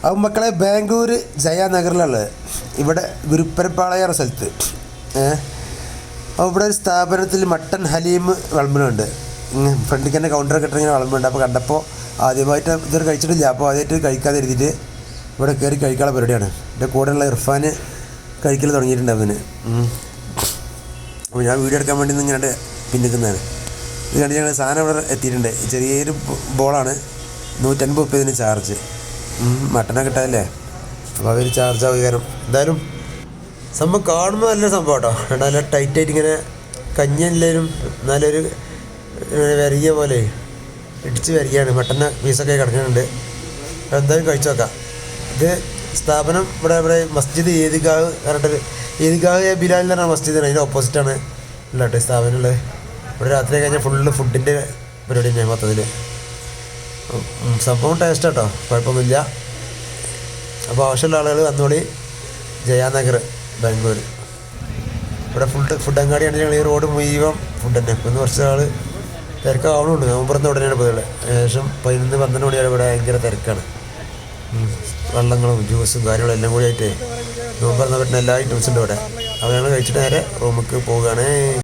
അപ്പം മക്കളെ ബാംഗ്ലൂർ ജയാനഗറിലുള്ളത് ഇവിടെ ഗുരുപ്പരപ്പാളയ സ്ഥലത്ത് അപ്പോൾ ഇവിടെ ഒരു സ്ഥാപനത്തിൽ മട്ടൻ ഹലീം വിളമ്പുന്നുണ്ട്. ഫ്രണ്ടിക്ക് തന്നെ കൗണ്ടറൊക്കെ ഇട്ടിങ്ങനെ വിളമ്പുന്നുണ്ട്. അപ്പോൾ കണ്ടപ്പോൾ ആദ്യമായിട്ട് ഇതൊരു കഴിച്ചിട്ടില്ല. അപ്പോൾ ആദ്യമായിട്ട് കഴിക്കാതെ എഴുതിയിട്ട് ഇവിടെ കയറി കഴിക്കാനുള്ള പരിപാടിയാണ്. എൻ്റെ കൂടെയുള്ള ഇർഫാൻ കഴിക്കൽ തുടങ്ങിയിട്ടുണ്ട് അവന്. അപ്പോൾ ഞാൻ വീഡിയോ എടുക്കാൻ വേണ്ടി ഇങ്ങനെ പിന്നിക്കുന്നതാണ്. ഇത് കണ്ട് ഞങ്ങൾ സാധനം ഇവിടെ എത്തിയിട്ടുണ്ട്. ചെറിയൊരു ബോളാണ്, 150 രൂപ ഇതിന് ചാർജ്. മട്ടനൊക്കെ കിട്ടാല്ലേ, അപ്പോൾ അവർ ചാർജ് ആവുക. കാരണം എന്തായാലും സംഭവം കാണുമ്പോൾ നല്ലൊരു സംഭവം കേട്ടോ. നല്ല ടൈറ്റായിട്ട് ഇങ്ങനെ കഞ്ഞില്ലാലും നല്ലൊരു വരിക പോലെ ഇടിച്ച് വരികയാണ്. മട്ടൻ്റെ പീസൊക്കെ കിടക്കുന്നുണ്ട്. എന്തായാലും കഴിച്ചു നോക്കാം. ഇത് സ്ഥാപനം ഇവിടെ മസ്ജിദ് ഈദ്ഗാഹ് പറഞ്ഞിട്ട്, ഈദ്ഗാഹ് ബിലാൽ എന്ന് പറഞ്ഞ മസ്ജിദാണ്, അതിൻ്റെ ഓപ്പോസിറ്റാണ് ഉള്ളത് സ്ഥാപനമുള്ളത്. ഇവിടെ രാത്രി കഴിഞ്ഞാൽ ഫുള്ള് ഫുഡിൻ്റെ പരിപാടി തന്നെയാണ് മൊത്തത്തിൽ. സംഭവം ടേസ്റ്റ് കേട്ടോ, കുഴപ്പമൊന്നുമില്ല. അപ്പോൾ ആവശ്യമുള്ള ആളുകൾ വന്നോളി. ജയാനഗർ ബാംഗ്ലൂർ. ഇവിടെ ഫുഡ് അങ്ങാടിയാണ്. ഞങ്ങൾ ഈ റോഡ് മുഴുവൻ ഫുഡ് തന്നെ. ഇപ്പം കുറച്ച് ആൾ തിരക്കാവണുണ്ട്. നവംബറിന്ന് ഉടനെയാണ് പോയത്. ഏകദേശം 11-12 മണി വരെ ഇവിടെ ഭയങ്കര തിരക്കാണ്. വെള്ളങ്ങളും ജ്യൂസും കാര്യങ്ങളും എല്ലാം കൂടി ആയിട്ട് നവംബറിന്ന് പറ്റുന്ന എല്ലാ ഐറ്റംസും ഉണ്ട് ഇവിടെ. അപ്പോൾ ഞങ്ങൾ കഴിച്ചിട്ട് നേരെ റൂമിലേക്ക് പോവുകയാണ്.